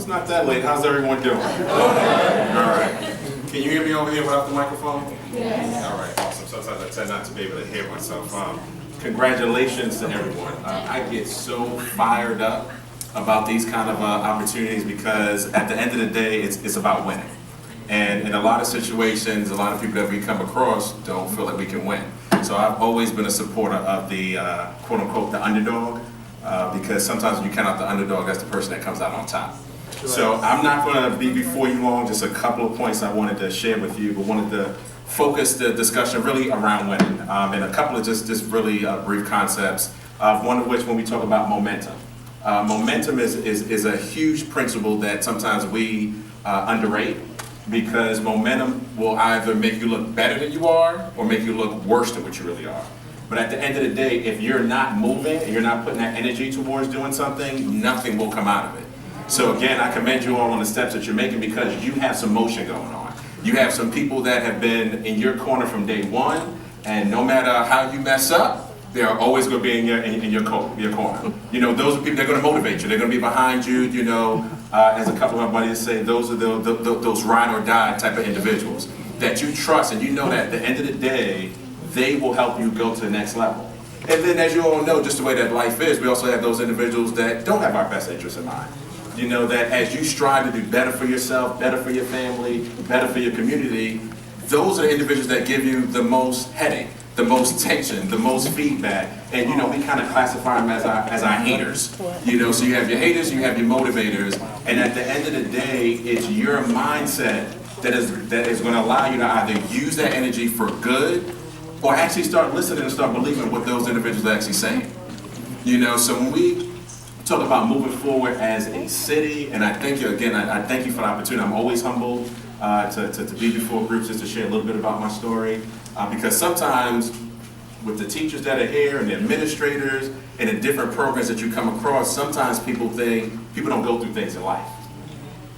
it's not that late. How's everyone doing? All right. Can you hear me over here without the microphone? Yes. All right, awesome. Sometimes I tend not to be able to hear myself. Congratulations to everyone. I get so fired up about these kind of opportunities because at the end of the day, it's about winning. And in a lot of situations, a lot of people that we come across don't feel like we can win. So I've always been a supporter of the quote unquote the underdog because sometimes when you count out the underdog, that's the person that comes out on top. So I'm not going to be before you long. Just a couple of points I wanted to share with you, but wanted to focus the discussion really around winning and a couple of just really brief concepts. One of which, when we talk about momentum, momentum is a huge principle that sometimes we underrate. Because momentum will either make you look better than you are or make you look worse than what you really are. But at the end of the day, if you're not moving and you're not putting that energy towards doing something, nothing will come out of it. So again, I commend you all on the steps that you're making because you have some motion going on. You have some people that have been in your corner from day one, and no matter how you mess up, they're always going to be in your corner. You know, those are people that are going to motivate you. They're going to be behind you, you know. As a couple of my buddies say, those are those ride or die type of individuals that you trust and you know that at the end of the day, they will help you go to the next level. And then as you all know, just the way that life is, we also have those individuals that don't have our best interests in mind. You know, that as you strive to do better for yourself, better for your family, better for your community, those are the individuals that give you the most headache, the most tension, the most feedback. And you know, we kind of classify them as our haters. You know, so you have your haters, you have your motivators, and at the end of the day, it's your mindset that is going to allow you to either use that energy for good or actually start listening and start believing what those individuals are actually saying. You know, so when we talk about moving forward as a city, and I thank you again, I thank you for the opportunity. I'm always humbled to be before groups just to share a little bit about my story. Because sometimes with the teachers that are here and the administrators and the different programs that you come across, sometimes people think people don't go through things in life.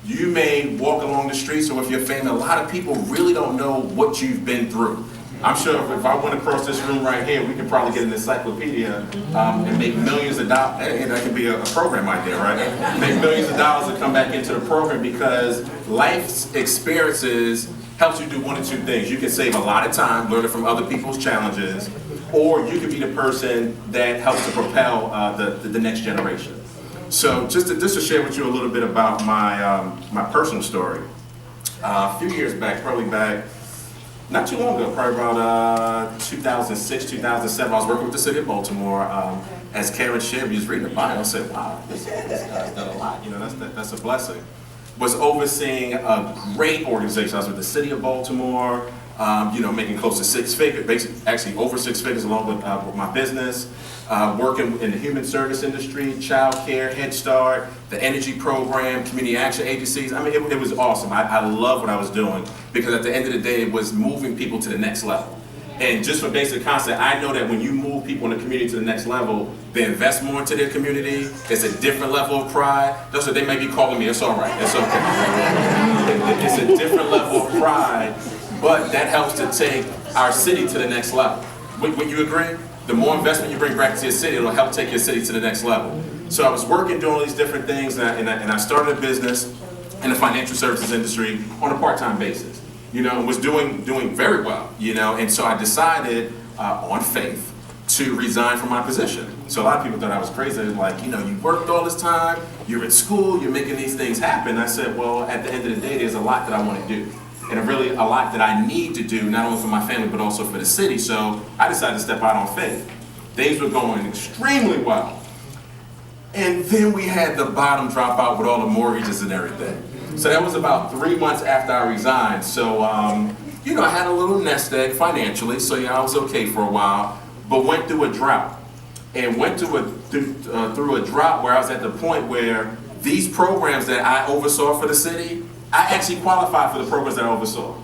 You may walk along the streets or with your family, a lot of people really don't know what you've been through. I'm sure if I went across this room right here, we could probably get an encyclopedia and make millions of dollars. Hey, that could be a program idea, right? Make millions of dollars to come back into the program because life's experiences helps you do one of two things. You can save a lot of time learning from other people's challenges, or you can be the person that helps to propel the next generation. So just to share with you a little bit about my personal story. A few years back, probably back, not too long ago, probably about 2006, 2007, I was working with the city of Baltimore. As Karen shared, we was reading the bio, I said, wow, this guy's done a lot. You know, that's a blessing. Was overseeing a great organization. I was with the city of Baltimore, you know, making close to 6 figures, basically actually over 6 figures along with my business, working in the human service industry, child care, Head Start, the energy program, community action agencies. I mean, it was awesome. I love what I was doing because at the end of the day, it was moving people to the next level. And just for basic concept, I know that when you move people in the community to the next level, they invest more into their community. It's a different level of pride. That's what they may be calling me. It's all right. It's okay. It's a different level of pride, but that helps to take our city to the next level. Would you agree? The more investment you bring back to your city, it'll help take your city to the next level. So I was working, doing all these different things, and I started a business in the financial services industry on a part-time basis. You know, was doing very well, you know, and so I decided on faith to resign from my position. So a lot of people thought I was crazy, like, you know, you worked all this time, you're in school, you're making these things happen. I said, well, at the end of the day, there's a lot that I want to do, and really a lot that I need to do, not only for my family, but also for the city. So I decided to step out on faith. Things were going extremely well. And then we had the bottom drop out with all the mortgages and everything. So that was about 3 months after I resigned. So, you know, I had a little nest egg financially, so yeah, I was okay for a while, but went through a drought. And went through a drought where I was at the point where these programs that I oversaw for the city, I actually qualified for the programs that I oversaw.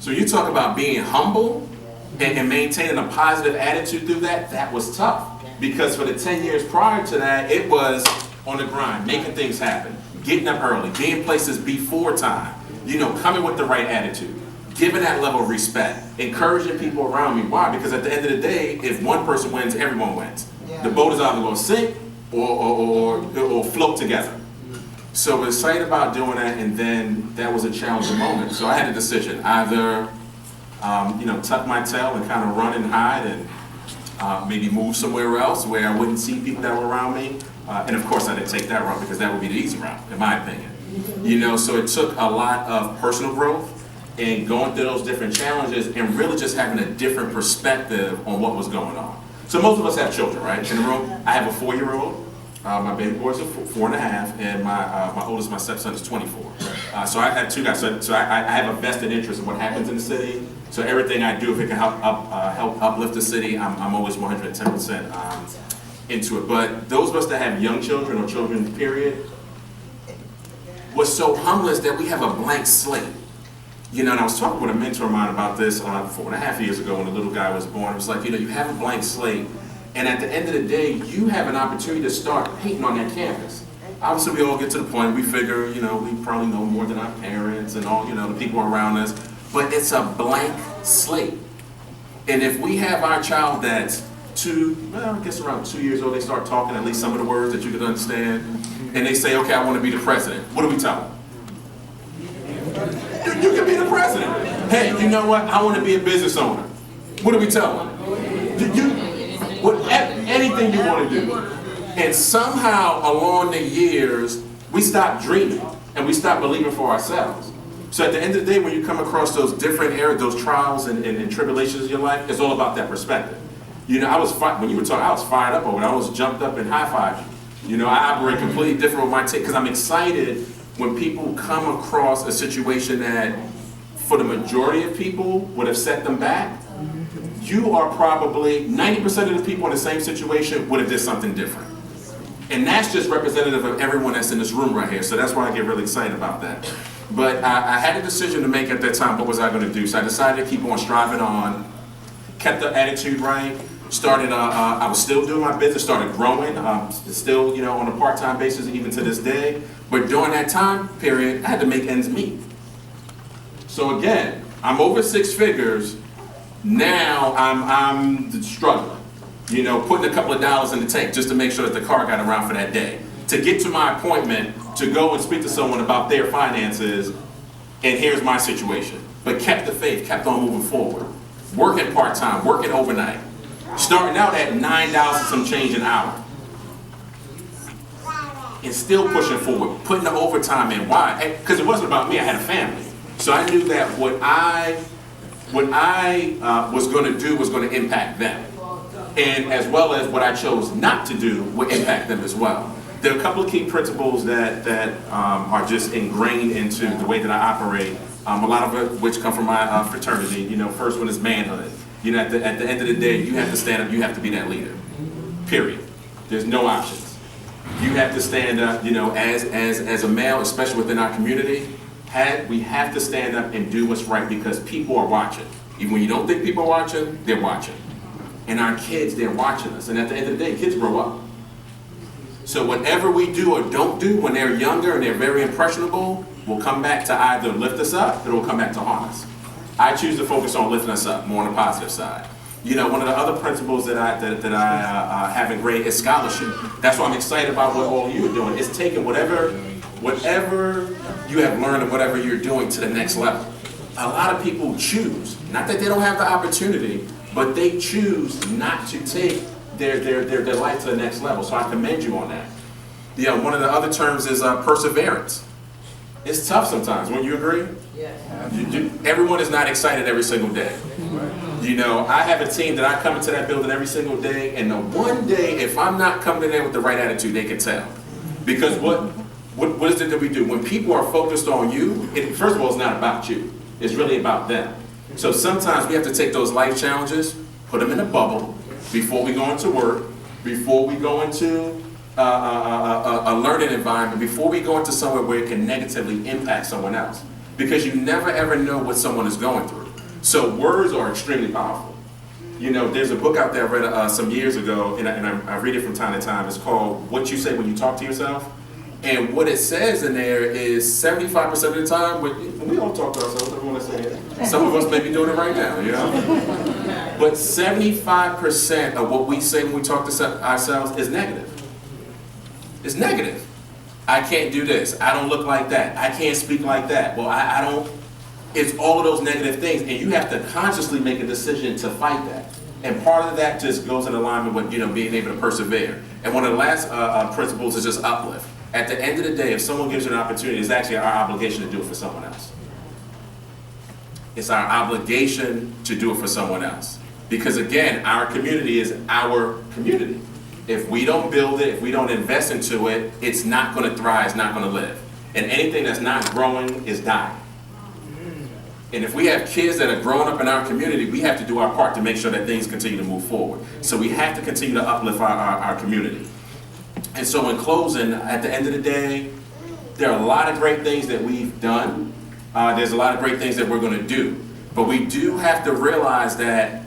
So you talk about being humble and maintaining a positive attitude through that, that was tough. Because for the 10 years prior to that, it was on the grind, making things happen. Getting up early, being places before time, you know, coming with the right attitude, giving that level of respect, encouraging people around me. Why? Because at the end of the day, if one person wins, everyone wins. Yeah. The boat is either going to sink or float together. So I was excited about doing that, and then that was a challenging moment. So I had a decision: either tuck my tail and kind of run and hide, and maybe move somewhere else where I wouldn't see people that were around me. And of course, I didn't take that route because that would be the easy route, in my opinion. So it took a lot of personal growth and going through those different challenges and really just having a different perspective on what was going on. So most of us have children, right? In the room, I have a 4-year-old. My baby boys are 4.5, and my oldest, my stepson, is 24. So I have 2 guys. So I have a vested interest in what happens in the city. So everything I do, if it can help uplift the city, I'm always 110% into it. But those of us that have young children or children, period, what's so humbling is that we have a blank slate. And I was talking with a mentor of mine about this 4.5 years ago when the little guy was born. It was like, you have a blank slate. And at the end of the day, you have an opportunity to start painting on that canvas. Obviously, we all get to the point, we figure, we probably know more than our parents and all, the people around us. But it's a blank slate. And if we have our child that's around 2 years old, they start talking at least some of the words that you could understand. And they say, okay, I want to be the president. What do we tell them? You can be the president. Hey, you know what? I want to be a business owner. What do we tell them? Anything you want to do. And somehow along the years, we stop dreaming and we stop believing for ourselves. So at the end of the day, when you come across those different areas, those trials and tribulations in your life, it's all about that perspective. When you were talking, I was fired up over it. I was jumped up and high-fived you. I operate completely different with my take because I'm excited when people come across a situation that, for the majority of people, would have set them back. You are probably 90% of the people in the same situation would have did something different. And that's just representative of everyone that's in this room right here. So that's why I get really excited about that. But I had a decision to make at that time. What was I going to do? So I decided to keep on striving on, kept the attitude right, started, I was still doing my business, started growing, still, on a part-time basis even to this day. But during that time period, I had to make ends meet. So again, I'm over 6 figures. Now I'm struggling, putting a couple of dollars in the tank just to make sure that the car got around for that day. To get to my appointment, to go and speak to someone about their finances, and here's my situation. But kept the faith, kept on moving forward. Working part-time, working overnight. Starting out at $9 and some change an hour. And still pushing forward, putting the overtime in. Why? Because it wasn't about me, I had a family. So I knew that what I was going to do was going to impact them. And as well as what I chose not to do would impact them as well. There are a couple of key principles that are just ingrained into the way that I operate, a lot of it which come from my fraternity. First one is manhood. At the end of the day, you have to stand up, you have to be that leader. Period. There's no options. You have to stand up, as a male, especially within our community. We have to stand up and do what's right because people are watching. Even when you don't think people are watching, they're watching. And our kids, they're watching us. And at the end of the day, kids grow up. So whatever we do or don't do when they're younger and they're very impressionable will come back to either lift us up or it will come back to harm us. I choose to focus on lifting us up, more on the positive side. One of the other principles that I have in grade is scholarship. That's why I'm excited about what all you are doing. It's taking whatever you have learned and whatever you're doing to the next level. A lot of people choose, not that they don't have the opportunity, but they choose not to take their life to the next level. So I commend you on that. One of the other terms is perseverance. It's tough sometimes. Wouldn't you agree? Yes. Everyone is not excited every single day. I have a team that I come into that building every single day, and the one day, if I'm not coming in there with the right attitude, they can tell. Because what is it that we do? When people are focused on you, first of all, it's not about you. It's really about them. So sometimes we have to take those life challenges, put them in a bubble before we go into work, before we go into a learning environment, before we go into somewhere where it can negatively impact someone else. Because you never ever know what someone is going through. So words are extremely powerful. There's a book out there I read some years ago, and I read it from time to time. It's called What You Say When You Talk to Yourself. And what it says in there is 75% of the time, when we all talk to ourselves, everyone is saying it. Some of us may be doing it right now, But 75% of what we say when we talk to ourselves is negative. It's negative. I can't do this. I don't look like that. I can't speak like that. Well, I don't. It's all of those negative things, and you have to consciously make a decision to fight that. And part of that just goes in alignment with being able to persevere. And one of the last principles is just uplift. At the end of the day, if someone gives you an opportunity, it's actually our obligation to do it for someone else. It's our obligation to do it for someone else. Because again, our community is our community. If we don't build it, if we don't invest into it, it's not going to thrive, it's not going to live. And anything that's not growing is dying. And if we have kids that are growing up in our community, we have to do our part to make sure that things continue to move forward. So we have to continue to uplift our community. And so in closing, at the end of the day, there are a lot of great things that we've done. There's a lot of great things that we're going to do. But we do have to realize that,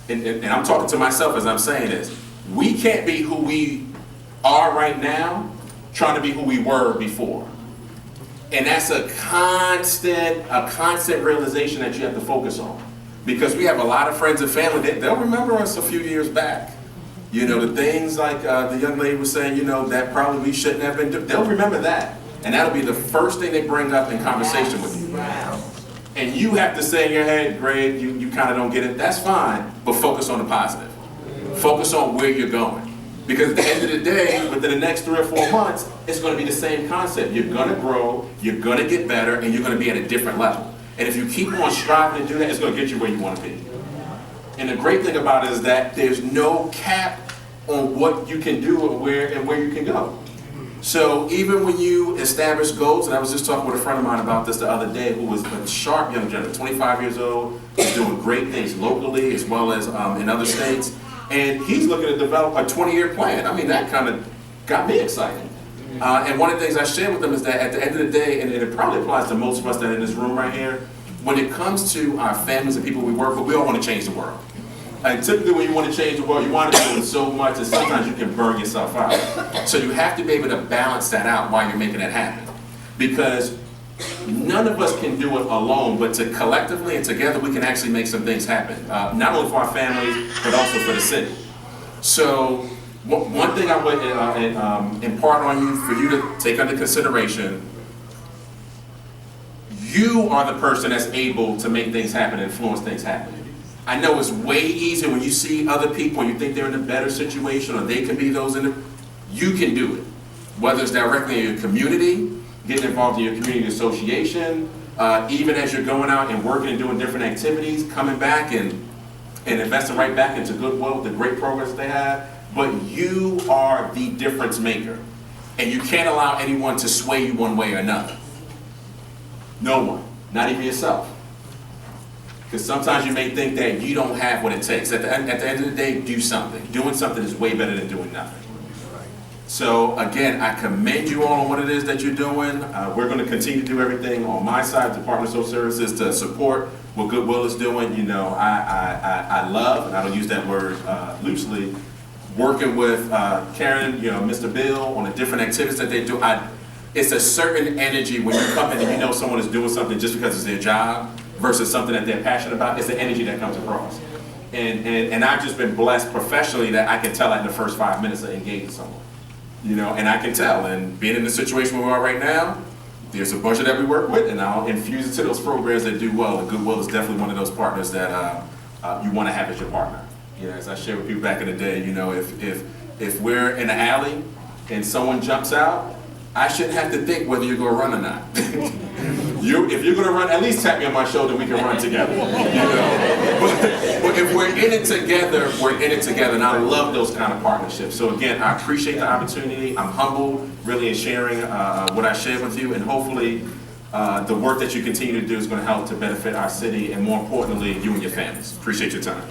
and I'm talking to myself as I'm saying this, we can't be who we are right now trying to be who we were before. And that's a constant realization that you have to focus on. Because we have a lot of friends and family, they'll remember us a few years back. The things like the young lady was saying, that probably we shouldn't have been doing. They'll remember that. And that'll be the first thing they bring up in conversation with you. And you have to say in your head, Greg, you kind of don't get it. That's fine, but focus on the positive. Focus on where you're going. Because at the end of the day, within the next 3 or 4 months, it's going to be the same concept. You're going to grow, you're going to get better, and you're going to be at a different level. And if you keep on striving to do that, it's going to get you where you want to be. And the great thing about it is that there's no cap on what you can do and where you can go. So even when you establish goals, and I was just talking with a friend of mine about this the other day, who was a sharp young gentleman, 25 years old, he's doing great things locally as well as in other states. And he's looking to develop a 20-year plan. I mean, that kind of got me excited. And one of the things I shared with them is that at the end of the day, and it probably applies to most of us that are in this room right here, when it comes to our families and people we work with, we all want to change the world. And typically when you want to change the world, you want to be doing so much that sometimes you can burn yourself out. So you have to be able to balance that out while you're making that happen. Because none of us can do it alone, but collectively and together we can actually make some things happen. Not only for our families, but also for the city. So one thing I would impart on you, for you to take under consideration, you are the person that's able to make things happen and influence things happen. I know it's way easier when you see other people and you think they're in a better situation or they can be those in the, you can do it. Whether it's directly in your community, getting involved in your community association, even as you're going out and working and doing different activities, coming back and investing right back into Goodwill, the great programs they have. But you are the difference maker. And you can't allow anyone to sway you one way or another. No one, not even yourself. Because sometimes you may think that you don't have what it takes. At the end of the day, do something. Doing something is way better than doing nothing. So again, I commend you all on what it is that you're doing. We're going to continue to do everything on my side, Department of Social Services, to support what Goodwill is doing. I love, and I don't use that word loosely, working with Karen, Mr. Bill on the different activities that they do. It's a certain energy when you come in and you know someone is doing something just because it's their job versus something that they're passionate about. It's the energy that comes across. And I've just been blessed professionally that I can tell that in the first 5 minutes of engaging someone. And I can tell. And being in the situation where we are right now, there's a bunch that we work with, and I'll infuse it to those programs that do well. And Goodwill is definitely one of those partners that you want to have as your partner. As I shared with people back in the day, if we're in an alley and someone jumps out, I shouldn't have to think whether you're going to run or not. If you're going to run, at least tap me on my shoulder, we can run together. But if we're in it together, we're in it together, and I love those kind of partnerships. So again, I appreciate the opportunity. I'm humbled, really, in sharing what I shared with you, and hopefully the work that you continue to do is going to help to benefit our city, and more importantly, you and your families. Appreciate your time.